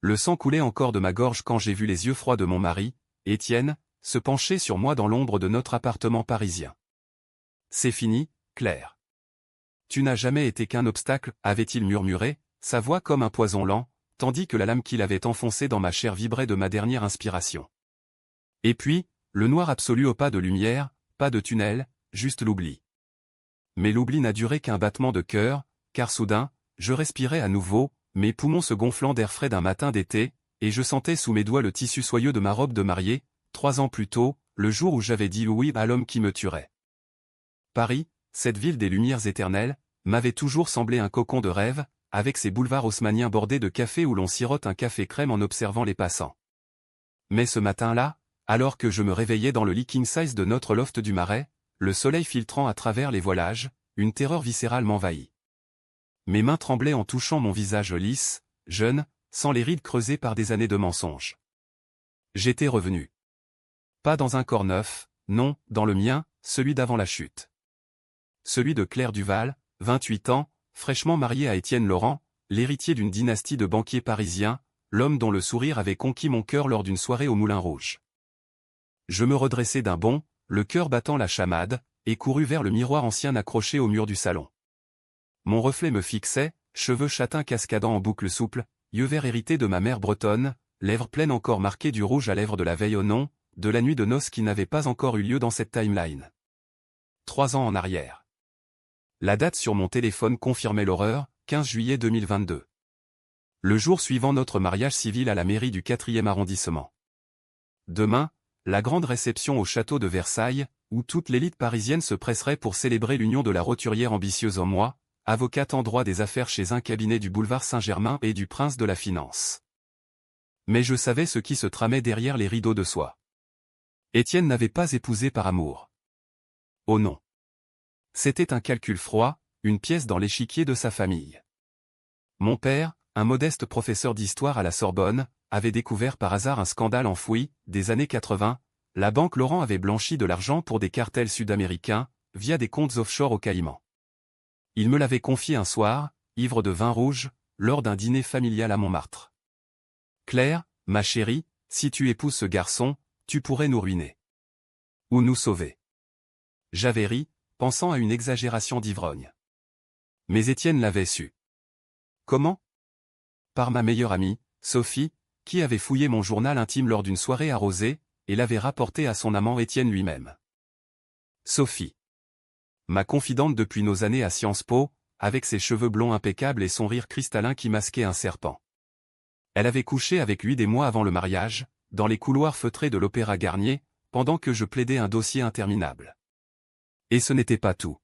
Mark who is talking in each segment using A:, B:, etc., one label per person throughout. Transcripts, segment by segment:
A: Le sang coulait encore de ma gorge quand j'ai vu les yeux froids de mon mari, Étienne, se pencher sur moi dans l'ombre de notre appartement parisien. C'est fini, Claire. Tu n'as jamais été qu'un obstacle, avait-il murmuré, sa voix comme un poison lent, tandis que la lame qu'il avait enfoncée dans ma chair vibrait de ma dernière inspiration. Et puis, le noir absolu au pas de lumière, pas de tunnel, juste l'oubli. Mais l'oubli n'a duré qu'un battement de cœur, car soudain, je respirais à nouveau, mes poumons se gonflant d'air frais d'un matin d'été, et je sentais sous mes doigts le tissu soyeux de ma robe de mariée, 3 ans plus tôt, le jour où j'avais dit oui à l'homme qui me tuerait. Paris, cette ville des lumières éternelles, m'avait toujours semblé un cocon de rêve, avec ses boulevards haussmanniens bordés de café où l'on sirote un café crème en observant les passants. Mais ce matin-là, alors que je me réveillais dans le lit king size de notre loft du Marais, le soleil filtrant à travers les voilages, une terreur viscérale m'envahit. Mes mains tremblaient en touchant mon visage lisse, jeune, sans les rides creusées par des années de mensonges. J'étais revenu. Pas dans un corps neuf, non, dans le mien, celui d'avant la chute. Celui de Claire Duval, 28 ans, fraîchement mariée à Étienne Laurent, l'héritier d'une dynastie de banquiers parisiens, l'homme dont le sourire avait conquis mon cœur lors d'une soirée au Moulin Rouge. Je me redressai d'un bond, le cœur battant la chamade, et courus vers le miroir ancien accroché au mur du salon. Mon reflet me fixait, cheveux châtains cascadant en boucles souples, yeux verts hérités de ma mère bretonne, lèvres pleines encore marquées du rouge à lèvres de la veille au nom, de la nuit de noces qui n'avait pas encore eu lieu dans cette timeline. 3 ans en arrière. La date sur mon téléphone confirmait l'horreur, 15 juillet 2022. Le jour suivant notre mariage civil à la mairie du 4e arrondissement. Demain, la grande réception au château de Versailles, où toute l'élite parisienne se presserait pour célébrer l'union de la roturière ambitieuse en moi, avocate en droit des affaires chez un cabinet du boulevard Saint-Germain et du prince de la finance. Mais je savais ce qui se tramait derrière les rideaux de soie. Étienne n'avait pas épousé par amour. Oh non. C'était un calcul froid, une pièce dans l'échiquier de sa famille. Mon père, un modeste professeur d'histoire à la Sorbonne, avait découvert par hasard un scandale enfoui, des années 80, la banque Laurent avait blanchi de l'argent pour des cartels sud-américains, via des comptes offshore aux Caïmans. Il me l'avait confié un soir, ivre de vin rouge, lors d'un dîner familial à Montmartre. Claire, ma chérie, si tu épouses ce garçon, tu pourrais nous ruiner. Ou nous sauver. J'avais ri, pensant à une exagération d'ivrogne. Mais Étienne l'avait su. Comment? Par ma meilleure amie, Sophie, qui avait fouillé mon journal intime lors d'une soirée arrosée, et l'avait rapporté à son amant Étienne lui-même. Sophie. Ma confidente depuis nos années à Sciences Po, avec ses cheveux blonds impeccables et son rire cristallin qui masquait un serpent. Elle avait couché avec lui des mois avant le mariage, dans les couloirs feutrés de l'Opéra Garnier, pendant que je plaidais un dossier interminable. Et ce n'était pas tout.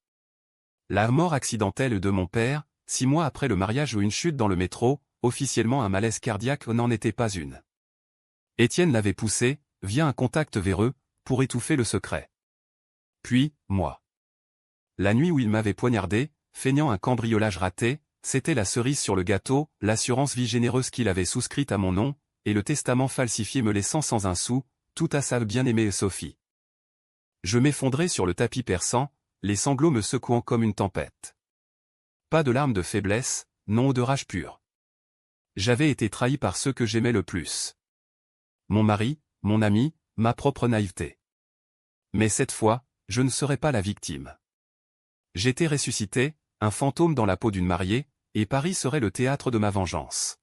A: La mort accidentelle de mon père, 6 mois après le mariage ou une chute dans le métro, officiellement un malaise cardiaque n'en était pas une. Étienne l'avait poussé, via un contact véreux, pour étouffer le secret. Puis, moi. La nuit où il m'avait poignardé, feignant un cambriolage raté, c'était la cerise sur le gâteau, l'assurance vie généreuse qu'il avait souscrite à mon nom, et le testament falsifié me laissant sans un sou, tout à sa bien-aimée Sophie. Je m'effondrais sur le tapis perçant, les sanglots me secouant comme une tempête. Pas de larmes de faiblesse, non de rage pure. J'avais été trahi par ceux que j'aimais le plus. Mon mari, mon ami, ma propre naïveté. Mais cette fois, je ne serais pas la victime. J'étais ressuscité, un fantôme dans la peau d'une mariée, et Paris serait le théâtre de ma vengeance.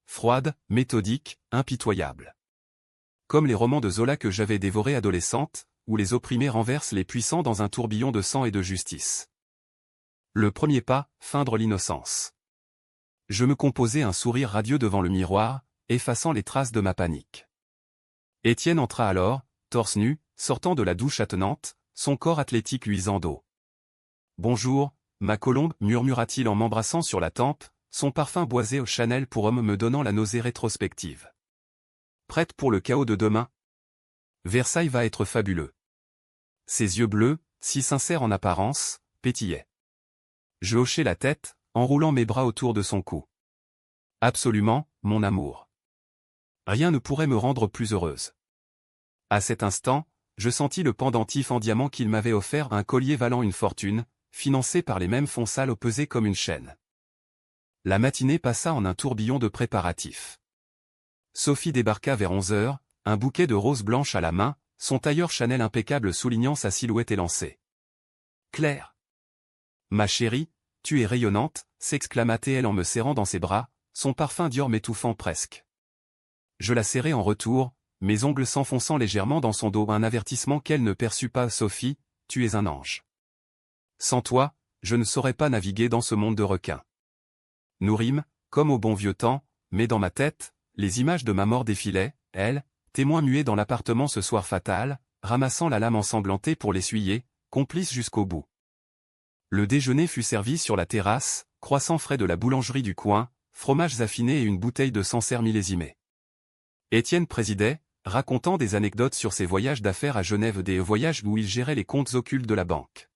A: Froide, méthodique, impitoyable. Comme les romans de Zola que j'avais dévorés adolescente, où les opprimés renversent les puissants dans un tourbillon de sang et de justice. Le premier pas, feindre l'innocence. Je me composais un sourire radieux devant le miroir, effaçant les traces de ma panique. Étienne entra alors, torse nu, sortant de la douche attenante, son corps athlétique luisant d'eau. « Bonjour, ma colombe » murmura-t-il en m'embrassant sur la tempe, son parfum boisé au Chanel pour homme me donnant la nausée rétrospective. « Prête pour le chaos de demain ? Versailles va être fabuleux. » Ses yeux bleus, si sincères en apparence, pétillaient. Je hochai la tête, enroulant mes bras autour de son cou. « Absolument, mon amour. Rien ne pourrait me rendre plus heureuse. » À cet instant, je sentis le pendentif en diamant qu'il m'avait offert, un collier valant une fortune, financé par les mêmes fonds sales pesés comme une chaîne. La matinée passa en un tourbillon de préparatifs. Sophie débarqua vers 11 heures, un bouquet de roses blanches à la main, son tailleur Chanel impeccable soulignant sa silhouette élancée. « Claire ! Ma chérie, tu es rayonnante !» s'exclama-t-elle en me serrant dans ses bras, son parfum Dior m'étouffant presque. Je la serrai en retour, mes ongles s'enfonçant légèrement dans son dos, un avertissement qu'elle ne perçut pas. « Sophie, tu es un ange. Sans toi, je ne saurais pas naviguer dans ce monde de requins. » Nous rîmes, comme au bon vieux temps, mais dans ma tête, les images de ma mort défilaient, elle, témoin muet dans l'appartement ce soir fatal, ramassant la lame ensanglantée pour l'essuyer, complice jusqu'au bout. Le déjeuner fut servi sur la terrasse, croissants frais de la boulangerie du coin, fromages affinés et une bouteille de Sancerre millésimée. Étienne présidait, racontant des anecdotes sur ses voyages d'affaires à Genève, des voyages où il gérait les comptes occultes de la banque.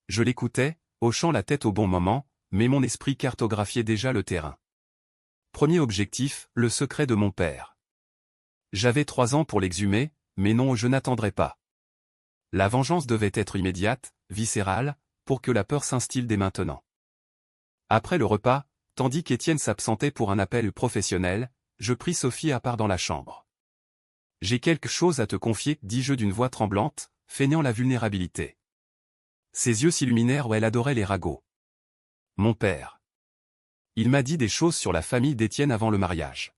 A: Je l'écoutais, hochant la tête au bon moment, mais mon esprit cartographiait déjà le terrain. Premier objectif, le secret de mon père. J'avais 3 ans pour l'exhumer, mais non, je n'attendrai pas. La vengeance devait être immédiate, viscérale, pour que la peur s'instille dès maintenant. Après le repas, tandis qu'Étienne s'absentait pour un appel professionnel, je pris Sophie à part dans la chambre. « J'ai quelque chose à te confier, dis-je d'une voix tremblante, feignant la vulnérabilité. Ses yeux s'illuminèrent où elle adorait les ragots. Mon père. Il m'a dit des choses sur la famille d'Étienne avant le mariage.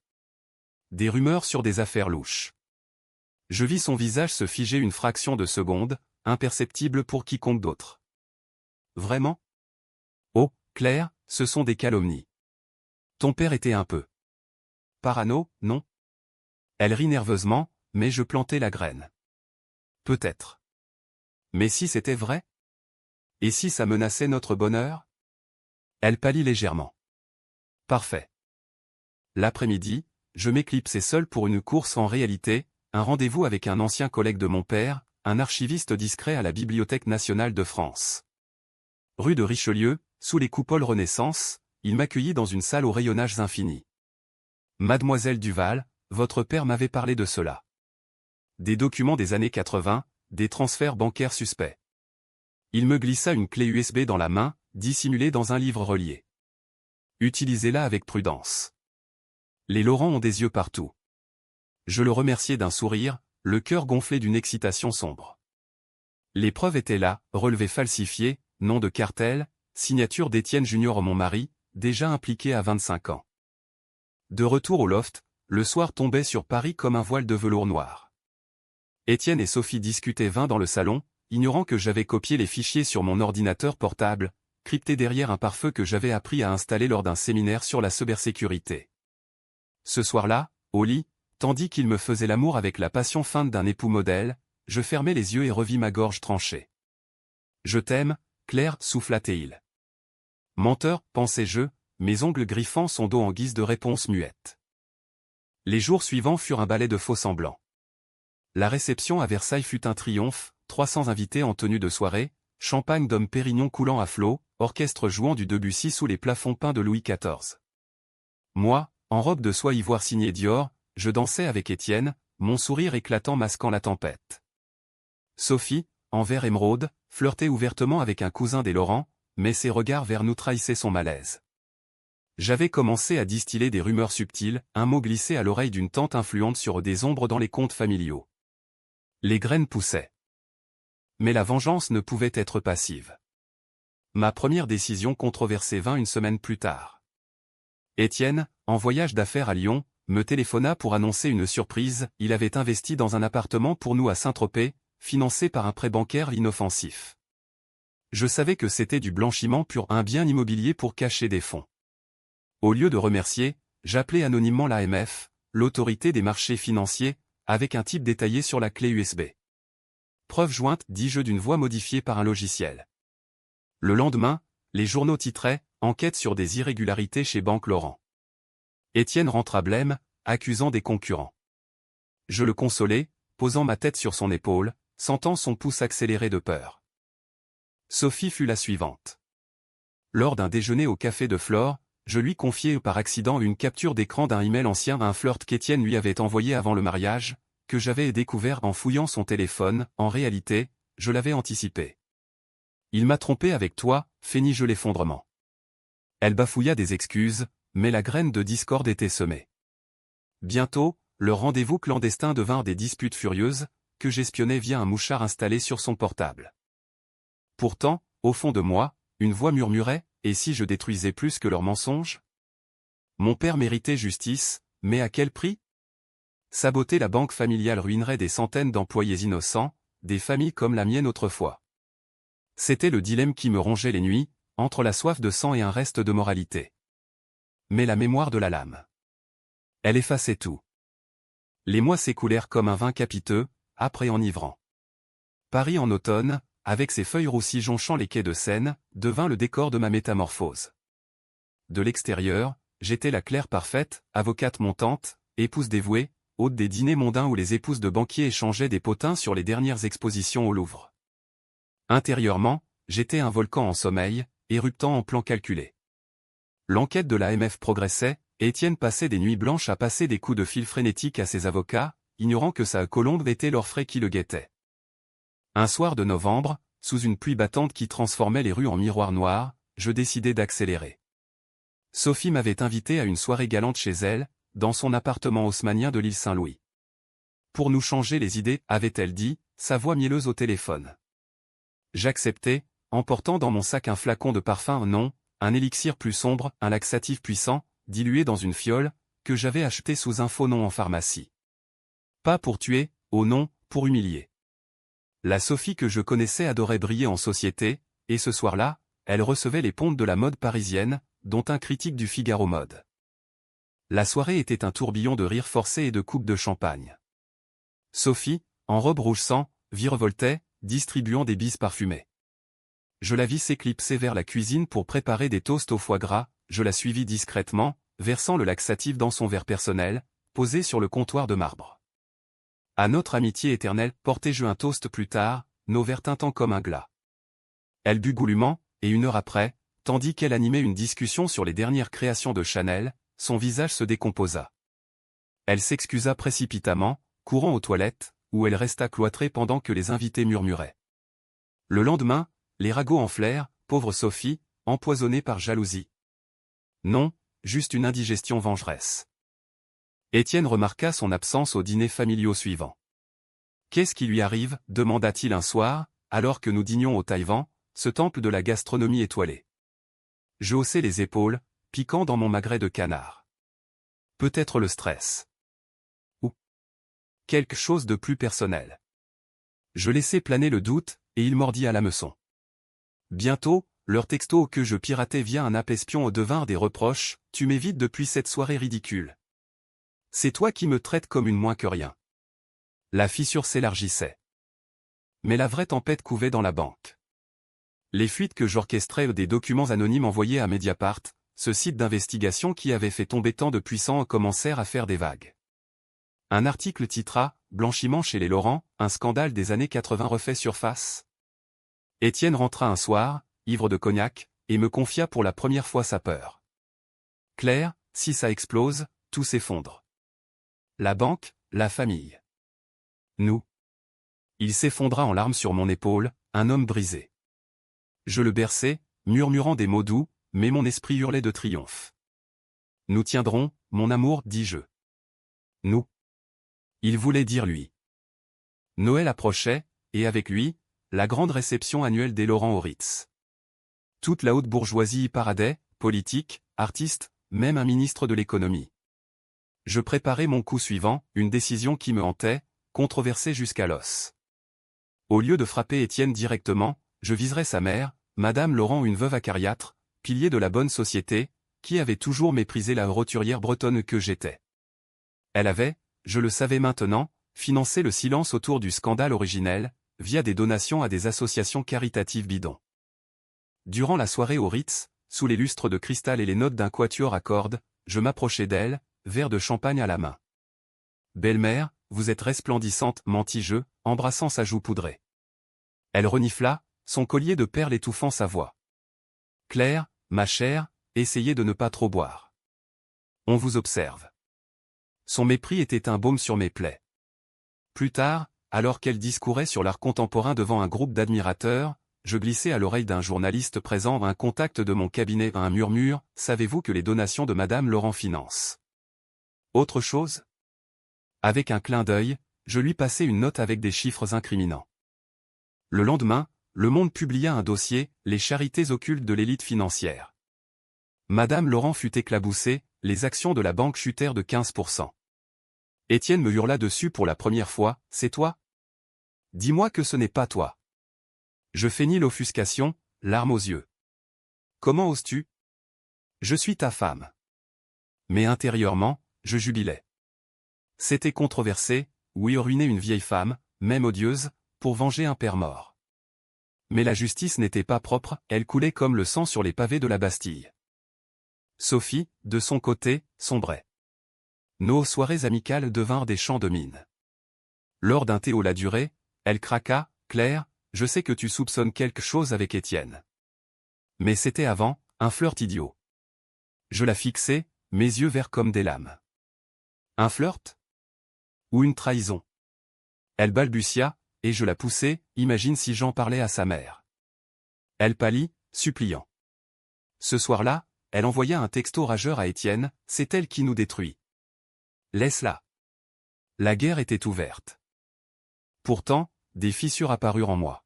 A: Des rumeurs sur des affaires louches. Je vis son visage se figer une fraction de seconde, imperceptible pour quiconque d'autre. Vraiment? Oh, Claire, ce sont des calomnies. Ton père était un peu parano, non? Elle rit nerveusement, mais je plantai la graine. Peut-être. Mais si c'était vrai? Et si ça menaçait notre bonheur? Elle pâlit légèrement. Parfait. L'après-midi, je m'éclipsai seul pour une course, en réalité, un rendez-vous avec un ancien collègue de mon père, un archiviste discret à la Bibliothèque nationale de France. Rue de Richelieu, sous les coupoles Renaissance, il m'accueillit dans une salle aux rayonnages infinis. Mademoiselle Duval, votre père m'avait parlé de cela. Des documents des années 80, des transferts bancaires suspects. Il me glissa une clé USB dans la main, dissimulée dans un livre relié. Utilisez-la avec prudence. Les Laurent ont des yeux partout. Je le remerciai d'un sourire, le cœur gonflé d'une excitation sombre. Les preuves étaient là, relevés falsifiés, nom de cartel, signature d'Étienne Junior, mon mari, déjà impliqué à 25 ans. De retour au loft, le soir tombait sur Paris comme un voile de velours noir. Étienne et Sophie discutaient vain dans le salon, ignorant que j'avais copié les fichiers sur mon ordinateur portable, crypté derrière un pare-feu que j'avais appris à installer lors d'un séminaire sur la cybersécurité. Ce soir-là, au lit, tandis qu'il me faisait l'amour avec la passion feinte d'un époux modèle, je fermai les yeux et revis ma gorge tranchée. « Je t'aime, Claire, » souffla-t-il. Menteur, pensai-je, mes ongles griffant son dos en guise de réponse muette. Les jours suivants furent un ballet de faux-semblants. La réception à Versailles fut un triomphe, 300 invités en tenue de soirée, champagne Dom Pérignon coulant à flots, orchestre jouant du Debussy sous les plafonds peints de Louis XIV. Moi, en robe de soie ivoire signée Dior, je dansais avec Étienne, mon sourire éclatant masquant la tempête. Sophie, en vert émeraude, flirtait ouvertement avec un cousin des Laurent, mais ses regards vers nous trahissaient son malaise. J'avais commencé à distiller des rumeurs subtiles, un mot glissé à l'oreille d'une tante influente sur des ombres dans les contes familiaux. Les graines poussaient. Mais la vengeance ne pouvait être passive. Ma première décision controversée vint une semaine plus tard. Étienne, en voyage d'affaires à Lyon, me téléphona pour annoncer une surprise. Il avait investi dans un appartement pour nous à Saint-Tropez, financé par un prêt bancaire inoffensif. Je savais que c'était du blanchiment pur, un bien immobilier pour cacher des fonds. Au lieu de remercier, j'appelai anonymement l'AMF, l'autorité des marchés financiers, avec un type détaillé sur la clé USB. Preuve jointe, dis-je d'une voix modifiée par un logiciel. Le lendemain, les journaux titraient « Enquête sur des irrégularités chez Banque Laurent ». Étienne rentra blême, accusant des concurrents. Je le consolai, posant ma tête sur son épaule, sentant son pouce accélérer de peur. Sophie fut la suivante. Lors d'un déjeuner au café de Flore, je lui confiai par accident une capture d'écran d'un email ancien, un flirt qu'Étienne lui avait envoyé avant le mariage, que j'avais découvert en fouillant son téléphone. En réalité, je l'avais anticipé. Il m'a trompé avec toi, feignit-je l'effondrement. Elle bafouilla des excuses, mais la graine de discorde était semée. Bientôt, le rendez-vous clandestin devint des disputes furieuses, que j'espionnais via un mouchard installé sur son portable. Pourtant, au fond de moi, une voix murmurait, et si je détruisais plus que leurs mensonges? Mon père méritait justice, mais à quel prix? Saboter la banque familiale ruinerait des centaines d'employés innocents, des familles comme la mienne autrefois. C'était le dilemme qui me rongeait les nuits, entre la soif de sang et un reste de moralité. Mais la mémoire de la lame. Elle effaçait tout. Les mois s'écoulèrent comme un vin capiteux, âpre et enivrant. Paris en automne, avec ses feuilles roussies jonchant les quais de Seine, devint le décor de ma métamorphose. De l'extérieur, j'étais la Claire parfaite, avocate montante, épouse dévouée, hôte des dîners mondains où les épouses de banquiers échangeaient des potins sur les dernières expositions au Louvre. Intérieurement, j'étais un volcan en sommeil, éruptant en plan calculé. L'enquête de l'AMF progressait, et Étienne passait des nuits blanches à passer des coups de fil frénétiques à ses avocats, ignorant que sa colombe était l'orfraie qui le guettait. Un soir de novembre, sous une pluie battante qui transformait les rues en miroirs noirs, je décidai d'accélérer. Sophie m'avait invité à une soirée galante chez elle, dans son appartement haussmannien de l'île Saint-Louis. Pour nous changer les idées, avait-elle dit, sa voix mielleuse au téléphone. J'acceptai, emportant dans mon sac un flacon de parfum non, un élixir plus sombre, un laxatif puissant, dilué dans une fiole, que j'avais acheté sous un faux nom en pharmacie. Pas pour tuer, oh non, pour humilier. La Sophie que je connaissais adorait briller en société, et ce soir-là, elle recevait les pontes de la mode parisienne, dont un critique du Figaro Mode. La soirée était un tourbillon de rires forcés et de coupes de champagne. Sophie, en robe rouge sang, virevoltait, distribuant des bises parfumées. Je la vis s'éclipser vers la cuisine pour préparer des toasts au foie gras, je la suivis discrètement, versant le laxatif dans son verre personnel, posé sur le comptoir de marbre. À notre amitié éternelle, portai-je un toast plus tard, nos verres tintant comme un glas. Elle but goulûment, et une heure après, tandis qu'elle animait une discussion sur les dernières créations de Chanel, son visage se décomposa. Elle s'excusa précipitamment, courant aux toilettes, où elle resta cloîtrée pendant que les invités murmuraient. Le lendemain, les ragots enflèrent, pauvre Sophie, empoisonnée par jalousie. Non, juste une indigestion vengeresse. Étienne remarqua son absence aux dîners familiaux suivants. « Qu'est-ce qui lui arrive » demanda-t-il un soir, alors que nous dînions au Taïwan, ce temple de la gastronomie étoilée. Je haussai les épaules, piquant dans mon magret de canard. Peut-être le stress. Ou quelque chose de plus personnel. Je laissai planer le doute, et il mordit à l'hameçon. Bientôt, leurs textos que je piratais via un app espion devinrent des reproches, « Tu m'évites depuis cette soirée ridicule. C'est toi qui me traites comme une moins que rien. » La fissure s'élargissait. Mais la vraie tempête couvait dans la banque. Les fuites que j'orchestrais des documents anonymes envoyés à Mediapart, ce site d'investigation qui avait fait tomber tant de puissants commencèrent à faire des vagues. Un article titra « Blanchiment chez les Laurent, un scandale des années 80 refait surface ». Étienne rentra un soir, ivre de cognac, et me confia pour la première fois sa peur. « Claire, si ça explose, tout s'effondre. La banque, la famille. Nous. » Il s'effondra en larmes sur mon épaule, un homme brisé. Je le berçai, murmurant des mots doux, mais mon esprit hurlait de triomphe. « Nous tiendrons, mon amour, dis-je. Nous. » Il voulait dire lui. Noël approchait, et avec lui, la grande réception annuelle des Laurent au Ritz. Toute la haute bourgeoisie y paradait, politiques, artistes, même un ministre de l'économie. Je préparais mon coup suivant, une décision qui me hantait, controversée jusqu'à l'os. Au lieu de frapper Étienne directement, je viserais sa mère, Madame Laurent, une veuve acariâtre, pilier de la bonne société, qui avait toujours méprisé la roturière bretonne que j'étais. Elle avait, je le savais maintenant, financé le silence autour du scandale originel, via des donations à des associations caritatives bidons. Durant la soirée au Ritz, sous les lustres de cristal et les notes d'un quatuor à cordes, je m'approchai d'elle, verre de champagne à la main. « Belle-mère, vous êtes resplendissante, mentis-je, embrassant sa joue poudrée. » Elle renifla, son collier de perles étouffant sa voix. « Claire, ma chère, essayez de ne pas trop boire. On vous observe. » Son mépris était un baume sur mes plaies. Plus tard, alors qu'elle discourait sur l'art contemporain devant un groupe d'admirateurs, je glissai à l'oreille d'un journaliste présent un contact de mon cabinet un murmure, « Savez-vous que les donations de Madame Laurent financent autre chose ?» Avec un clin d'œil, je lui passai une note avec des chiffres incriminants. Le lendemain, Le Monde publia un dossier, Les charités occultes de l'élite financière. Madame Laurent fut éclaboussée, les actions de la banque chutèrent de 15%. Étienne me hurla dessus pour la première fois, c'est toi? Dis-moi que ce n'est pas toi. Je feignis l'offuscation, larmes aux yeux. Comment oses-tu? Je suis ta femme. Mais intérieurement, je jubilais. C'était controversé, oui ruiner une vieille femme, même odieuse, pour venger un père mort. Mais la justice n'était pas propre, elle coulait comme le sang sur les pavés de la Bastille. Sophie, de son côté, sombrait. Nos soirées amicales devinrent des champs de mine. Lors d'un thé au la durée, elle craqua, Claire, je sais que tu soupçonnes quelque chose avec Étienne. Mais c'était avant, un flirt idiot. Je la fixai, mes yeux verts comme des lames. Un flirt? Ou une trahison? Elle balbutia, et je la poussai, imagine si j'en parlais à sa mère. Elle pâlit, suppliant. Ce soir-là, elle envoya un texto rageur à Étienne, c'est elle qui nous détruit. Laisse-la. La guerre était ouverte. Pourtant, des fissures apparurent en moi.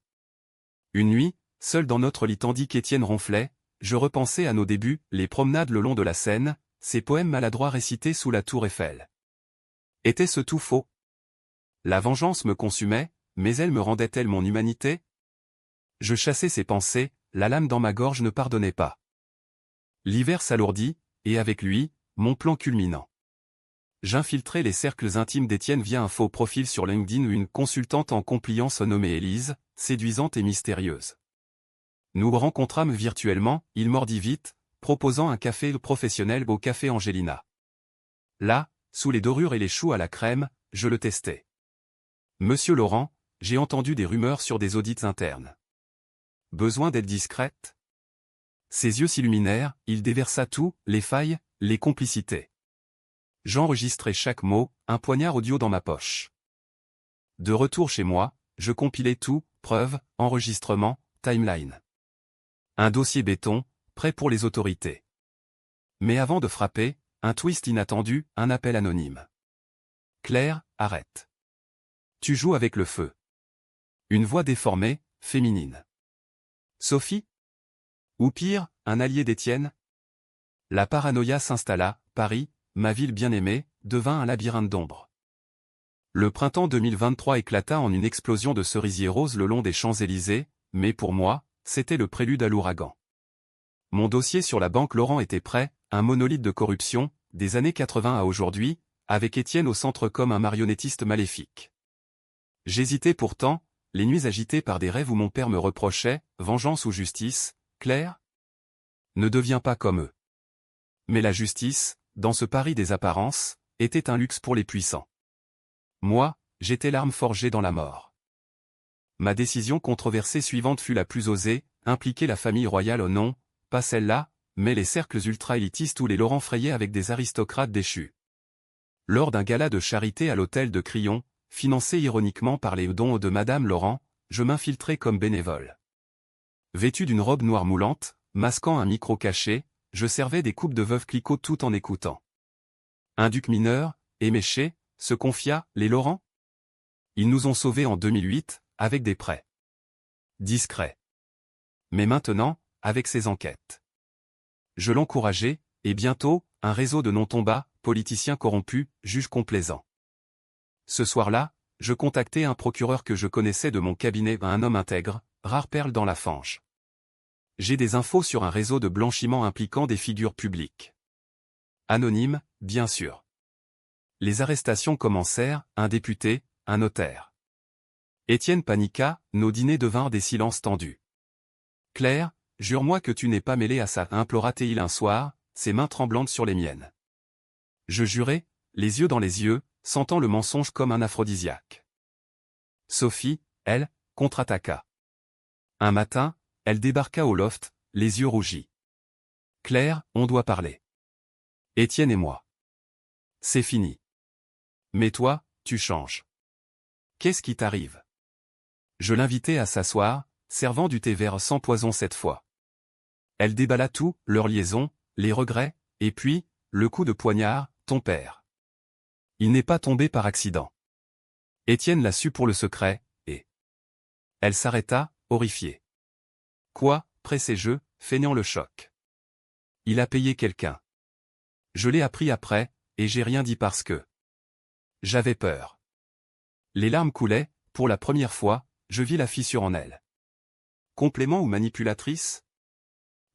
A: Une nuit, seul dans notre lit tandis qu'Étienne ronflait, je repensais à nos débuts, les promenades le long de la Seine, ces poèmes maladroits récités sous la tour Eiffel. Était-ce tout faux? La vengeance me consumait, mais elle me rendait-elle mon humanité? Je chassais ces pensées, la lame dans ma gorge ne pardonnait pas. L'hiver s'alourdit, et avec lui, mon plan culminant. J'infiltrai les cercles intimes d'Étienne via un faux profil sur LinkedIn où une consultante en compliance nommée Élise, séduisante et mystérieuse. Nous rencontrâmes virtuellement, il mordit vite, proposant un café professionnel au café Angelina. Là, sous les dorures et les choux à la crème, je le testais. Monsieur Laurent, j'ai entendu des rumeurs sur des audits internes. Besoin d'être discrète? Ses yeux s'illuminèrent, il déversa tout, les failles, les complicités. J'enregistrai chaque mot, un poignard audio dans ma poche. De retour chez moi, je compilai tout, preuves, enregistrements, timeline. Un dossier béton, prêt pour les autorités. Mais avant de frapper, un twist inattendu, un appel anonyme. Claire, arrête. Tu joues avec le feu. Une voix déformée, féminine. Sophie? Ou pire, un allié d'Étienne? La paranoïa s'installa, Paris, ma ville bien-aimée, devint un labyrinthe d'ombre. Le printemps 2023 éclata en une explosion de cerisiers roses le long des Champs-Élysées, mais pour moi, c'était le prélude à l'ouragan. Mon dossier sur la banque Laurent était prêt, un monolithe de corruption, des années 80 à aujourd'hui, avec Étienne au centre comme un marionnettiste maléfique. J'hésitais pourtant, les nuits agitées par des rêves où mon père me reprochait, vengeance ou justice, Claire? Ne deviens pas comme eux. Mais la justice, dans ce Paris des apparences, était un luxe pour les puissants. Moi, j'étais l'arme forgée dans la mort. Ma décision controversée suivante fut la plus osée, impliquer la famille royale au non, pas celle-là, mais les cercles ultra-élitistes où les Laurent frayaient avec des aristocrates déchus. Lors d'un gala de charité à l'hôtel de Crillon, financé ironiquement par les dons de Madame Laurent, je m'infiltrai comme bénévole. Vêtu d'une robe noire moulante, masquant un micro caché, je servais des coupes de veuve Clicquot tout en écoutant. Un duc mineur, éméché, se confia, les Laurent? Ils nous ont sauvés en 2008, avec des prêts. Discrets. Mais maintenant, avec ses enquêtes. Je l'encourageai, et bientôt, un réseau de noms tomba, politiciens corrompus, juges complaisants. Ce soir-là, je contactai un procureur que je connaissais de mon cabinet, un homme intègre, rare perle dans la fange. J'ai des infos sur un réseau de blanchiment impliquant des figures publiques. Anonymes, bien sûr. Les arrestations commencèrent, un député, un notaire. Étienne paniqua, nos dîners devinrent des silences tendus. Claire, jure-moi que tu n'es pas mêlée à ça, implora-t-il un soir, ses mains tremblantes sur les miennes. Je jurai, les yeux dans les yeux, sentant le mensonge comme un aphrodisiaque. Sophie, elle, contre-attaqua. Un matin, elle débarqua au loft, les yeux rougis. Claire, on doit parler. Étienne et moi. C'est fini. Mais toi, tu changes. Qu'est-ce qui t'arrive? Je l'invitai à s'asseoir, servant du thé vert sans poison cette fois. Elle déballa tout, leur liaison, les regrets, et puis, le coup de poignard, ton père. Il n'est pas tombé par accident. Étienne l'a su pour le secret, et... Elle s'arrêta, horrifiée. Quoi, pressé je, feignant le choc. Il a payé quelqu'un. Je l'ai appris après, et j'ai rien dit parce que... J'avais peur. Les larmes coulaient, pour la première fois, je vis la fissure en elle. Complément ou manipulatrice?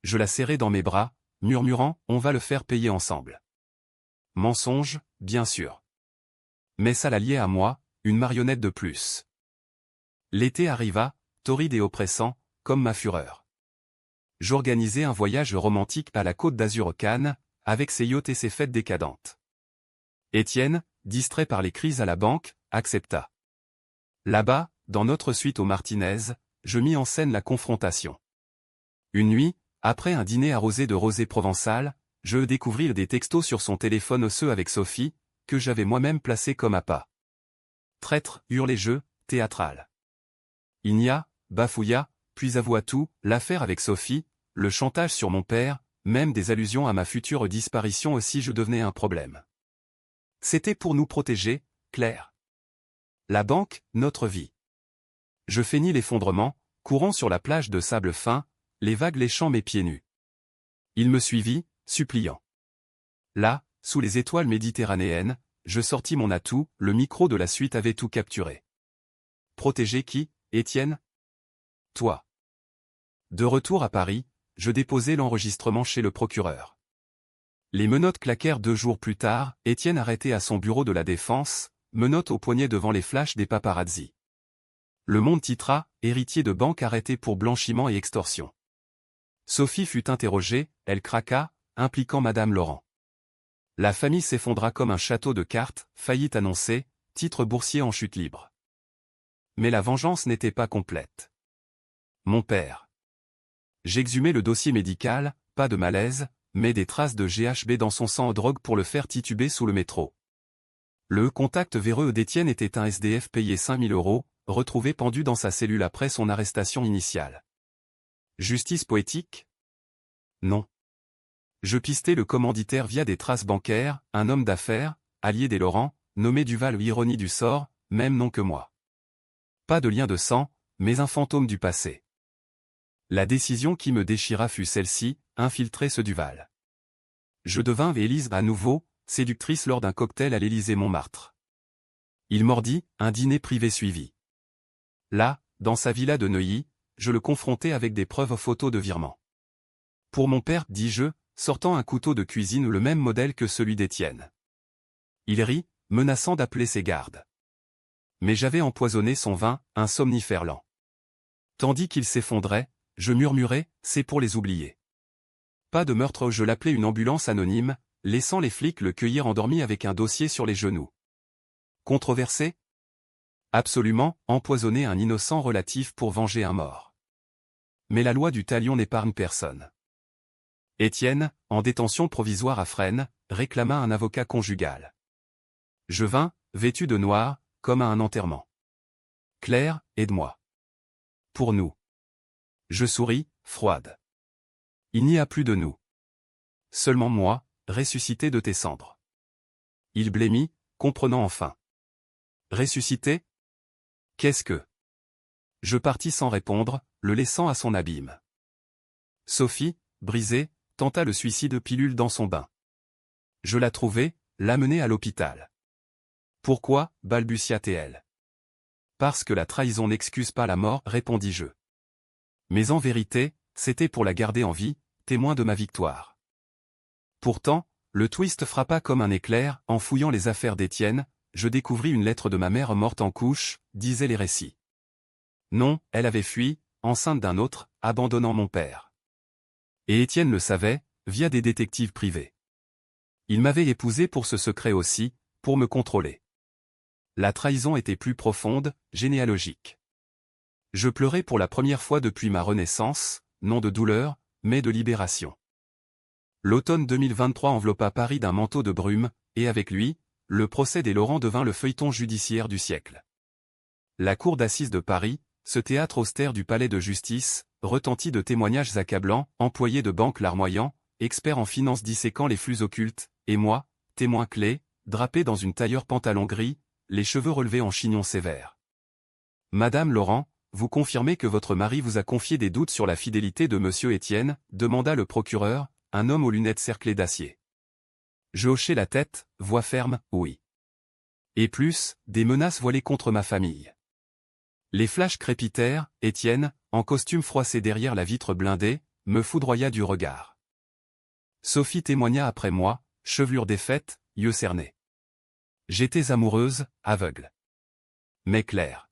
A: Je la serrai dans mes bras, murmurant, on va le faire payer ensemble. Mensonge, bien sûr. Mais ça la liait à moi, une marionnette de plus. L'été arriva, torride et oppressant, comme ma fureur. J'organisai un voyage romantique à la Côte d'Azur au Cannes, avec ses yachts et ses fêtes décadentes. Étienne, distrait par les crises à la banque, accepta. Là-bas, dans notre suite au Martinez, je mis en scène la confrontation. Une nuit, après un dîner arrosé de rosée provençale, je découvris des textos sur son téléphone osseux avec Sophie, que j'avais moi-même placé comme appât. Traître, hurlai-je, théâtral. Il nia, bafouilla, puis avoua tout, l'affaire avec Sophie, le chantage sur mon père, même des allusions à ma future disparition aussi je devenais un problème. C'était pour nous protéger, Claire. La banque, notre vie. Je feignis l'effondrement, courant sur la plage de sable fin, les vagues léchant mes pieds nus. Il me suivit, suppliant. Là, sous les étoiles méditerranéennes, je sortis mon atout, le micro de la suite avait tout capturé. Protéger qui, Étienne? Toi. De retour à Paris, je déposai l'enregistrement chez le procureur. Les menottes claquèrent 2 jours plus tard, Étienne arrêté à son bureau de la Défense, menottes au poignet devant les flashs des paparazzis. Le Monde titra, héritier de banque arrêté pour blanchiment et extorsion. Sophie fut interrogée, elle craqua, impliquant Madame Laurent. La famille s'effondra comme un château de cartes, faillite annoncée, titre boursier en chute libre. Mais la vengeance n'était pas complète. Mon père. J'exhumai le dossier médical, pas de malaise, mais des traces de GHB dans son sang en drogue pour le faire tituber sous le métro. Le contact véreux d'Étienne était un SDF payé 5 000 €, retrouvé pendu dans sa cellule après son arrestation initiale. Justice poétique? Non. Je pistai le commanditaire via des traces bancaires, un homme d'affaires, allié des Laurent, nommé Duval ou ironie du sort, même nom que moi. Pas de lien de sang, mais un fantôme du passé. La décision qui me déchira fut celle-ci, infiltrer ce Duval. Je devins Élise à nouveau, séductrice lors d'un cocktail à l'Élysée-Montmartre. Il mordit, un dîner privé suivi. Là, dans sa villa de Neuilly, je le confrontai avec des preuves photos de virement. Pour mon père, dis-je, sortant un couteau de cuisine le même modèle que celui d'Étienne. Il rit, menaçant d'appeler ses gardes. Mais j'avais empoisonné son vin, un somnifère lent. Tandis qu'il s'effondrait, je murmurais, c'est pour les oublier. Pas de meurtre, je l'appelais une ambulance anonyme, laissant les flics le cueillir endormi avec un dossier sur les genoux. Controversé? Absolument, empoisonner un innocent relatif pour venger un mort. Mais la loi du talion n'épargne personne. Étienne, en détention provisoire à Fresnes, réclama un avocat conjugal. Je vins, vêtu de noir, comme à un enterrement. Claire, aide-moi. Pour nous. Je souris, froide. Il n'y a plus de nous. Seulement moi, ressuscité de tes cendres. Il blêmit, comprenant enfin. Ressuscité? Qu'est-ce que? Je partis sans répondre, le laissant à son abîme. Sophie, brisée, tenta le suicide pilule dans son bain. Je la trouvai, l'amenai à l'hôpital. Pourquoi, balbutia-t-elle. Parce que la trahison n'excuse pas la mort, répondis-je. Mais en vérité, c'était pour la garder en vie, témoin de ma victoire. Pourtant, le twist frappa comme un éclair, en fouillant les affaires d'Étienne, je découvris une lettre de ma mère morte en couches, disaient les récits. Non, elle avait fui, enceinte d'un autre, abandonnant mon père. Et Étienne le savait, via des détectives privés. Il m'avait épousé pour ce secret aussi, pour me contrôler. La trahison était plus profonde, généalogique. Je pleurais pour la première fois depuis ma renaissance, non de douleur, mais de libération. L'automne 2023 enveloppa Paris d'un manteau de brume, et avec lui, le procès des Laurent devint le feuilleton judiciaire du siècle. La cour d'assises de Paris, ce théâtre austère du palais de justice, retentit de témoignages accablants, employés de banque larmoyants, experts en finance disséquant les flux occultes, et moi, témoin clé, drapée dans une tailleur pantalon gris, les cheveux relevés en chignon sévère. « Madame Laurent, vous confirmez que votre mari vous a confié des doutes sur la fidélité de monsieur Étienne ?» demanda le procureur, un homme aux lunettes cerclées d'acier. Je hochai la tête, voix ferme, oui. Et plus, des menaces voilées contre ma famille. Les flashs crépitèrent, Étienne, en costume froissé derrière la vitre blindée, me foudroya du regard. Sophie témoigna après moi, chevelure défaite, yeux cernés. J'étais amoureuse, aveugle. Mais claire.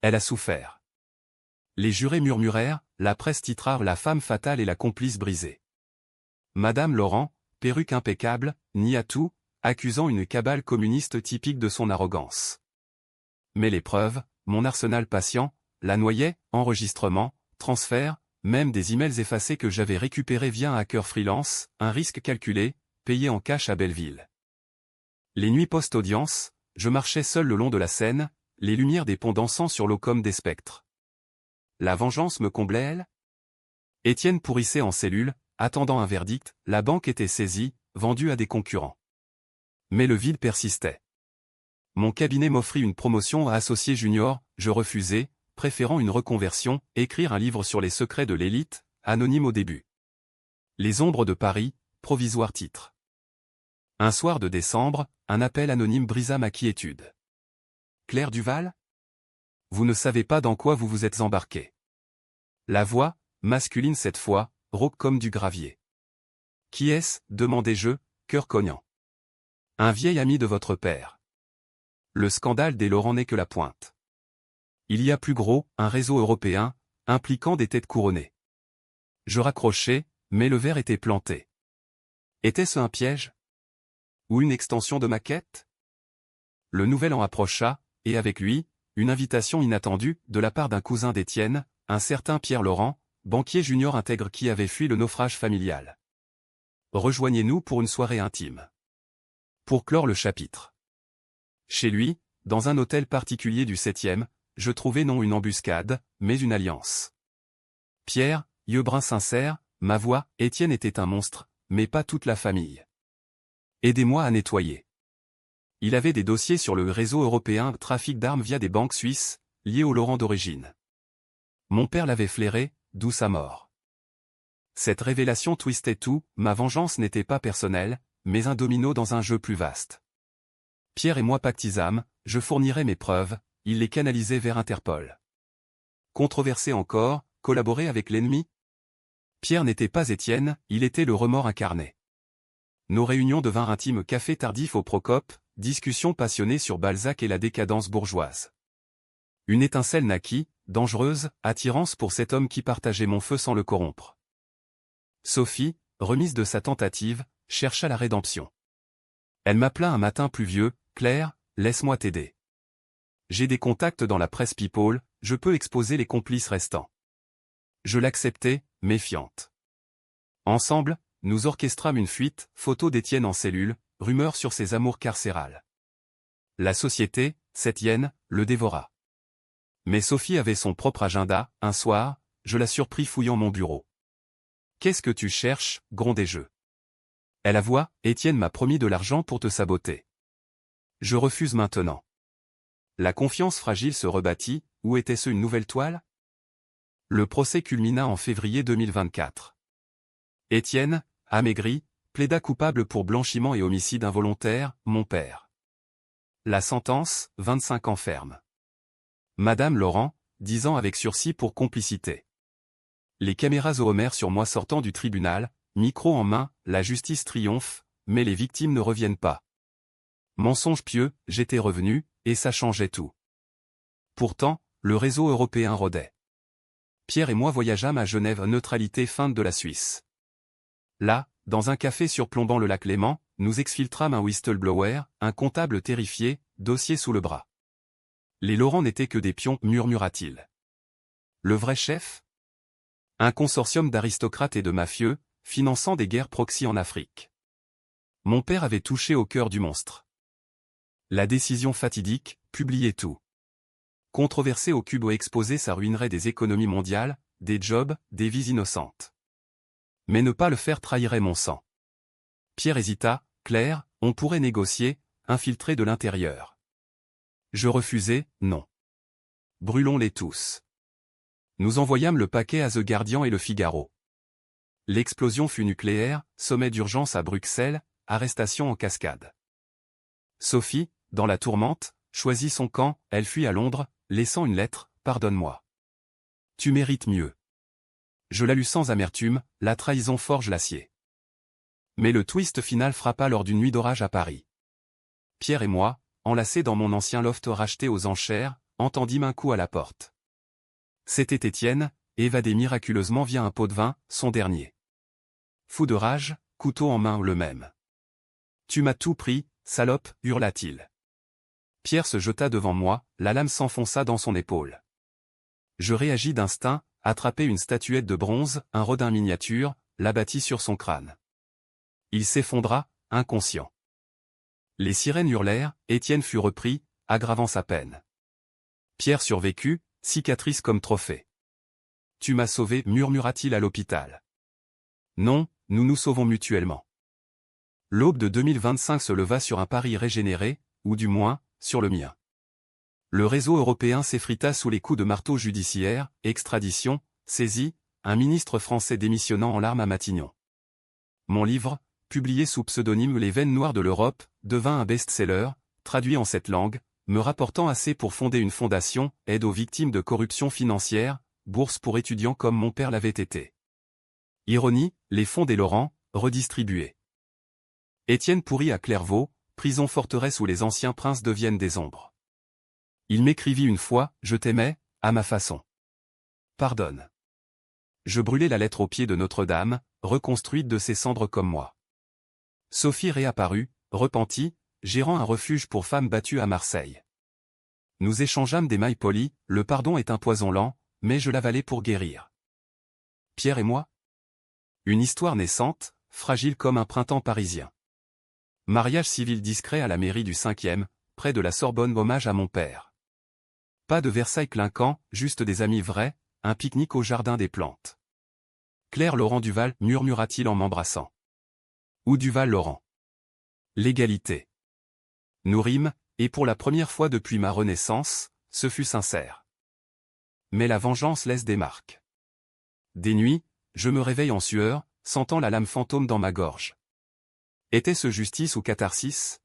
A: Elle a souffert. Les jurés murmurèrent, la presse titra la femme fatale et la complice brisée. Madame Laurent, perruque impeccable, nia tout, accusant une cabale communiste typique de son arrogance. Mais les preuves, mon arsenal patient, la noyait, enregistrement, transfert, même des emails effacés que j'avais récupérés via un hacker freelance, un risque calculé, payé en cash à Belleville. Les nuits post-audience, je marchais seul le long de la Seine, les lumières des ponts dansant sur l'eau comme des spectres. La vengeance me comblait elle? Étienne pourrissait en cellule, attendant un verdict, la banque était saisie, vendue à des concurrents. Mais le vide persistait. Mon cabinet m'offrit une promotion à associé junior, je refusai, préférant une reconversion, écrire un livre sur les secrets de l'élite, anonyme au début. Les ombres de Paris, provisoire titre. Un soir de décembre, un appel anonyme brisa ma quiétude. Claire Duval? Vous ne savez pas dans quoi vous vous êtes embarqué. La voix, masculine cette fois, rauque comme du gravier. Qui est-ce? Demandai-je, cœur cognant. Un vieil ami de votre père. Le scandale des Laurent n'est que la pointe. Il y a plus gros, un réseau européen, impliquant des têtes couronnées. Je raccrochai, mais le verre était planté. Était-ce un piège? Ou une extension de ma quête? Le nouvel an approcha, et avec lui, une invitation inattendue, de la part d'un cousin d'Étienne, un certain Pierre Laurent, banquier junior intègre qui avait fui le naufrage familial. Rejoignez-nous pour une soirée intime. Pour clore le chapitre. Chez lui, dans un hôtel particulier du 7e, je trouvai non une embuscade, mais une alliance. Pierre, yeux bruns sincères, ma voix, Étienne était un monstre, mais pas toute la famille. Aidez-moi à nettoyer. Il avait des dossiers sur le réseau européen trafic d'armes via des banques suisses, liées au Laurent d'origine. Mon père l'avait flairé, d'où sa mort. Cette révélation twistait tout, ma vengeance n'était pas personnelle, mais un domino dans un jeu plus vaste. Pierre et moi pactisâmes, je fournirais mes preuves, il les canalisait vers Interpol. Controversé encore, collaborer avec l'ennemi? Pierre n'était pas Étienne, il était le remords incarné. Nos réunions devinrent intimes café tardif au Procope, discussions passionnées sur Balzac et la décadence bourgeoise. Une étincelle naquit, dangereuse, attirance pour cet homme qui partageait mon feu sans le corrompre. Sophie, remise de sa tentative, chercha la rédemption. Elle m'appela un matin pluvieux, « Claire, laisse-moi t'aider. J'ai des contacts dans la presse people, je peux exposer les complices restants. » Je l'acceptai, méfiante. Ensemble, nous orchestrâmes une fuite, photo d'Étienne en cellule, rumeur sur ses amours carcérales. La société, cette hyène, le dévora. Mais Sophie avait son propre agenda, un soir, je la surpris fouillant mon bureau. « Qu'est-ce que tu cherches ?» grondai-je. Elle avoua, « Étienne m'a promis de l'argent pour te saboter. Je refuse maintenant. » La confiance fragile se rebâtit, ou était-ce une nouvelle toile? Le procès culmina en février 2024. Étienne, amaigri, plaida coupable pour blanchiment et homicide involontaire, mon père. La sentence, 25 ans ferme. Madame Laurent, 10 ans avec sursis pour complicité. Les caméras OMR sur moi sortant du tribunal, micro en main, la justice triomphe, mais les victimes ne reviennent pas. Mensonge pieux, j'étais revenu, et ça changeait tout. Pourtant, le réseau européen rôdait. Pierre et moi voyageâmes à Genève, neutralité feinte de la Suisse. Là, dans un café surplombant le lac Léman, nous exfiltrâmes un whistleblower, un comptable terrifié, dossier sous le bras. Les Laurent n'étaient que des pions, murmura-t-il. Le vrai chef? Un consortium d'aristocrates et de mafieux, finançant des guerres proxy en Afrique. Mon père avait touché au cœur du monstre. La décision fatidique, publier tout. Controversé au Cubo exposé, ça ruinerait des économies mondiales, des jobs, des vies innocentes. Mais ne pas le faire trahirait mon sang. Pierre hésita, Claire, on pourrait négocier, infiltrer de l'intérieur. Je refusai, non. Brûlons-les tous. Nous envoyâmes le paquet à The Guardian et le Figaro. L'explosion fut nucléaire, sommet d'urgence à Bruxelles, arrestation en cascade. Sophie, dans la tourmente, choisit son camp, elle fuit à Londres, laissant une lettre, « Pardonne-moi. Tu mérites mieux. » Je la lus sans amertume, la trahison forge l'acier. Mais le twist final frappa lors d'une nuit d'orage à Paris. Pierre et moi, enlacés dans mon ancien loft racheté aux enchères, entendîmes un coup à la porte. C'était Étienne, évadé miraculeusement via un pot de vin, son dernier. Fou de rage, couteau en main le même. « Tu m'as tout pris, salope » hurla-t-il. Pierre se jeta devant moi, la lame s'enfonça dans son épaule. Je réagis d'instinct, attrapai une statuette de bronze, un Rodin miniature, l'abattis sur son crâne. Il s'effondra, inconscient. Les sirènes hurlèrent, Étienne fut repris, aggravant sa peine. Pierre survécut, cicatrice comme trophée. « Tu m'as sauvé » murmura-t-il à l'hôpital. Non, nous nous sauvons mutuellement. L'aube de 2025 se leva sur un Paris régénéré, ou du moins, sur le mien. Le réseau européen s'effrita sous les coups de marteau judiciaire, extradition, saisie, un ministre français démissionnant en larmes à Matignon. Mon livre, publié sous pseudonyme Les veines noires de l'Europe, devint un best-seller, traduit en 7 langues, me rapportant assez pour fonder une fondation, aide aux victimes de corruption financière, bourse pour étudiants comme mon père l'avait été. Ironie, les fonds des Laurent, redistribués. Étienne pourrit à Clairvaux, prison forteresse où les anciens princes deviennent des ombres. Il m'écrivit une fois, « Je t'aimais, à ma façon. Pardonne. » Je brûlai la lettre au pied de Notre-Dame, reconstruite de ses cendres comme moi. Sophie réapparut, repentie, gérant un refuge pour femmes battues à Marseille. Nous échangeâmes des mailles polies, le pardon est un poison lent, mais je l'avalai pour guérir. Pierre et moi? Une histoire naissante, fragile comme un printemps parisien. Mariage civil discret à la mairie du 5e, près de la Sorbonne, hommage à mon père. Pas de Versailles clinquant, juste des amis vrais, un pique-nique au jardin des plantes. Claire Laurent Duval, murmura-t-il en m'embrassant. Ou Duval Laurent. L'égalité. Nous rîmes, et pour la première fois depuis ma renaissance, ce fut sincère. Mais la vengeance laisse des marques. Des nuits, je me réveille en sueur, sentant la lame fantôme dans ma gorge. Était-ce justice ou catharsis?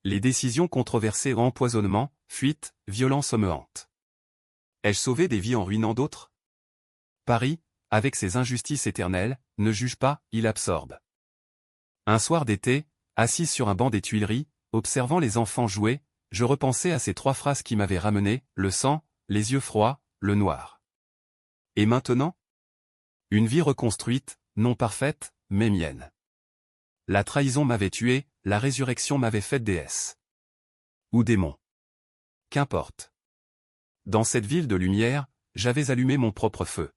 A: Les décisions controversées, empoisonnement, fuite, violence me hantent. Ai-je sauvé des vies en ruinant d'autres? Paris, avec ses injustices éternelles, ne juge pas, il absorbe. Un soir d'été, assise sur un banc des Tuileries, observant les enfants jouer, je repensais à ces 3 phrases qui m'avaient ramené, le sang, les yeux froids, le noir. Et maintenant? Une vie reconstruite, non parfaite, mais mienne. La trahison m'avait tué, la résurrection m'avait faite déesse. Ou démon. Qu'importe. Dans cette ville de lumière, j'avais allumé mon propre feu.